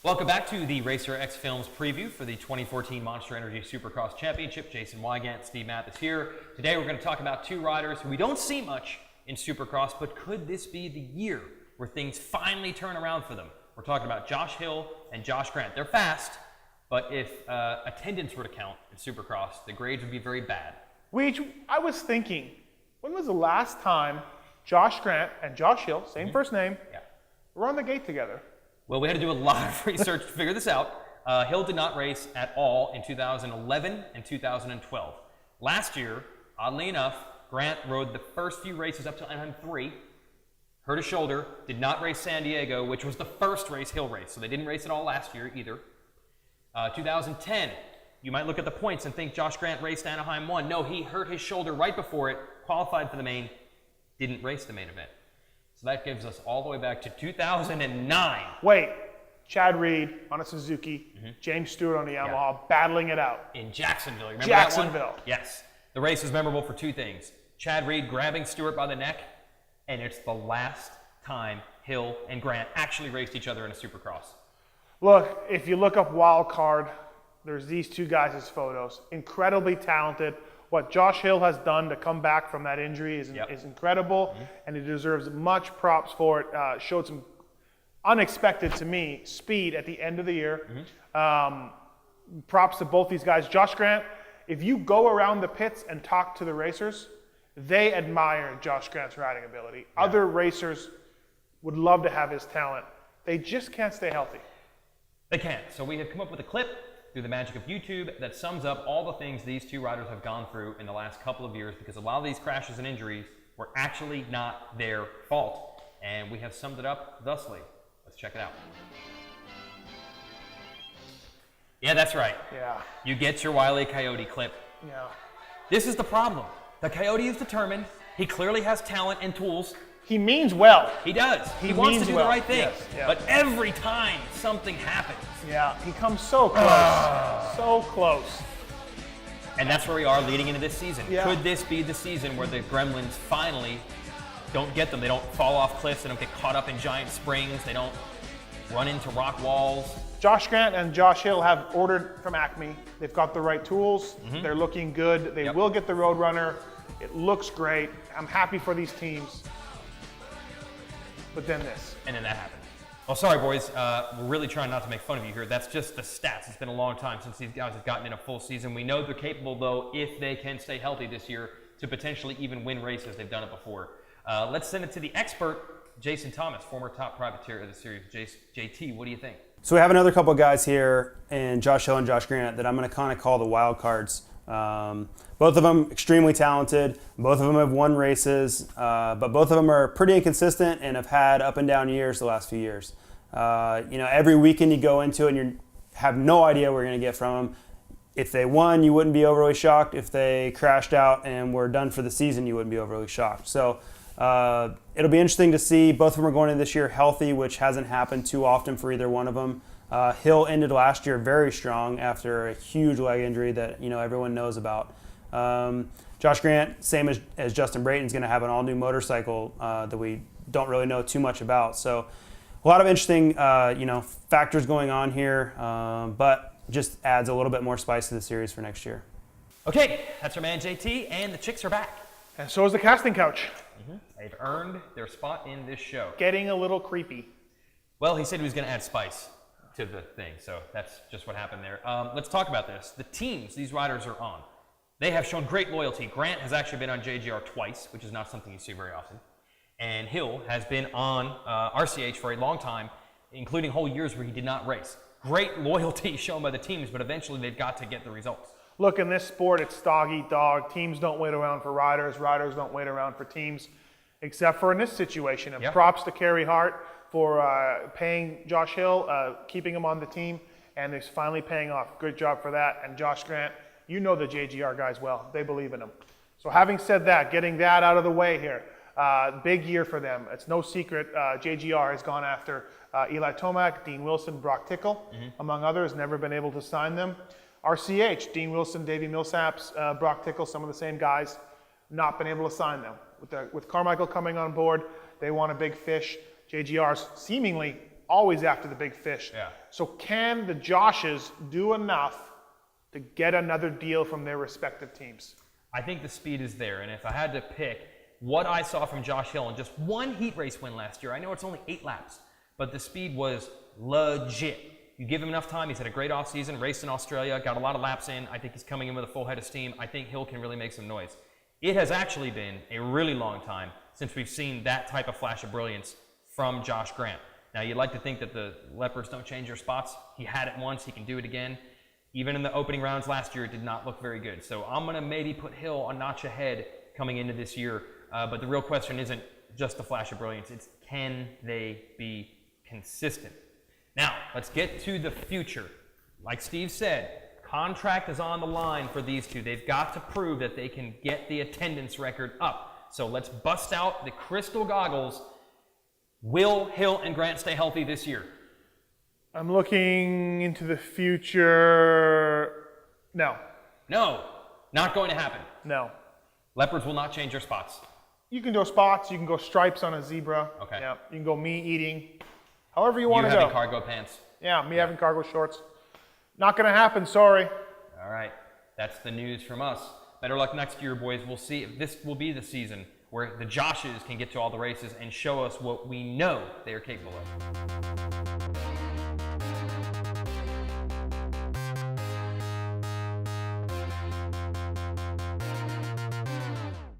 Welcome back to the Racer X Films preview for the 2014 Monster Energy Supercross Championship. Jason Wygant, Steve Mathis here. Today we're going to talk about two riders who we don't see much in Supercross, but could this be the year where things finally turn around for them? We're talking about Josh Hill and Josh Grant. They're fast, but if attendance were to count in Supercross, the grades would be very bad. I was thinking, when was the last time Josh Grant and Josh Hill, same first name, were on the gate together? Well, we had to do a lot of research to figure this out. Hill did not race at all in 2011 and 2012. Last year, oddly enough, Grant rode the first few races up to NM3, hurt his shoulder, did not race San Diego, which was the first race Hill raced, so they didn't race at all last year either. 2010, you might look at the points and think Josh Grant raced Anaheim 1. No, he hurt his shoulder right before it, qualified for the main, didn't race the main event. So that gives us all the way back to 2009. Wait, Chad Reed on a Suzuki, James Stewart on the Yamaha, battling it out. In Jacksonville, remember Jacksonville. that one? Yes. The race is memorable for two things. Chad Reed grabbing Stewart by the neck, and it's the last time Hill and Grant actually raced each other in a Supercross. Look, if you look up Wildcard, there's these two guys' photos. Incredibly talented. What Josh Hill has done to come back from that injury is incredible, and he deserves much props for it. Showed some unexpected, to me, speed at the end of the year. Props to both these guys. Josh Grant, if you go around the pits and talk to the racers, they admire Josh Grant's riding ability. Other racers would love to have his talent. They just can't stay healthy. They can't. So we have come up with a clip through the magic of YouTube that sums up all the things these two riders have gone through in the last couple of years, because a lot of these crashes and injuries were actually not their fault. And we have summed it up thusly. Let's check it out. Yeah, that's right. Yeah. You get your Wile E. Coyote clip. Yeah. This is the problem. The Coyote is determined. He clearly has talent and tools. He means well. He does. He wants to do the right thing. Yes, yeah. But every time something happens. Yeah, he comes so close. So close. And that's where we are leading into this season. Yeah. Could this be the season where the Gremlins finally don't get them? They don't fall off cliffs. They don't get caught up in giant springs. They don't run into rock walls. Josh Grant and Josh Hill have ordered from Acme. They've got the right tools. They're looking good. They will get the Roadrunner. It looks great. I'm happy for these teams. But then this. And then that happened. Well, sorry, boys. We're really trying not to make fun of you here. That's just the stats. It's been a long time since these guys have gotten in a full season. We know they're capable, though, if they can stay healthy this year, to potentially even win races. They've done it before. Let's send it to the expert, Jason Thomas, former top privateer of the series. JT, what do you think? So we have another couple of guys here, in Josh Hill and Josh Grant, that I'm going to kind of call the Wildcards. Both of them extremely talented. Both of them have won races, but both of them are pretty inconsistent and have had up and down years the last few years. Every weekend you go into it and you have no idea what you're going to get from them. If they won, you wouldn't be overly shocked. If they crashed out and were done for the season, you wouldn't be overly shocked. So it'll be interesting to see. Both of them are going into this year healthy, which hasn't happened too often for either one of them. Hill ended last year very strong after a huge leg injury that everyone knows about. Josh Grant, same as Justin Brayton's going to have an all-new motorcycle that we don't really know too much about. So a lot of interesting factors going on here, but just adds a little bit more spice to the series for next year. Okay, that's our man JT, and the chicks are back. And so is the casting couch. They've earned their spot in this show. Getting a little creepy. Well, he said he was going to add spice to the thing, so that's just what happened there. Let's talk about this. The teams these riders are on, they have shown great loyalty. Grant has actually been on JGR twice, which is not something you see very often. And Hill has been on RCH for a long time, including whole years where he did not race. Great loyalty shown by the teams, but eventually they've got to get the results. Look, in this sport, it's dog eat dog. Teams don't wait around for riders. Riders don't wait around for teams, except for in this situation. And props to Kerry Hart for paying Josh Hill, keeping him on the team, and it's finally paying off. Good job for that. And Josh Grant, you know the JGR guys well. They believe in him. So having said that, getting that out of the way here, big year for them. It's no secret JGR has gone after Eli Tomac, Dean Wilson, Brock Tickle, among others, never been able to sign them. RCH, Dean Wilson, Davey Millsaps, Brock Tickle, some of the same guys, not been able to sign them. With Carmichael coming on board, they want a big fish. JGR's seemingly always after the big fish. Yeah. So can the Joshes do enough to get another deal from their respective teams? I think the speed is there, and if I had to pick what I saw from Josh Hill in just one heat race win last year, I know it's only 8 laps, but the speed was legit. You give him enough time, he's had a great offseason, raced in Australia, got a lot of laps in. I think he's coming in with a full head of steam. I think Hill can really make some noise. It has actually been a really long time since we've seen that type of flash of brilliance from Josh Grant. Now, you'd like to think that the Leopards don't change their spots. He had it once, he can do it again. Even in the opening rounds last year, it did not look very good. So I'm going to maybe put Hill a notch ahead coming into this year. But the real question isn't just the flash of brilliance. It's can they be consistent? Now, let's get to the future. Like Steve said, contract is on the line for these two. They've got to prove that they can get the attendance record up. So let's bust out the crystal goggles. Will Hill and Grant stay healthy this year? I'm looking into the future. No. No, not going to happen. No. Leopards will not change their spots. You can go spots. You can go stripes on a zebra. Okay. Yeah. You can go me eating. However you want to You go. having cargo pants. Yeah, me having cargo shorts. Not going to happen, sorry. All right. That's the news from us. Better luck next year, boys. We'll see if this will be the season where the Joshes can get to all the races and show us what we know they are capable of.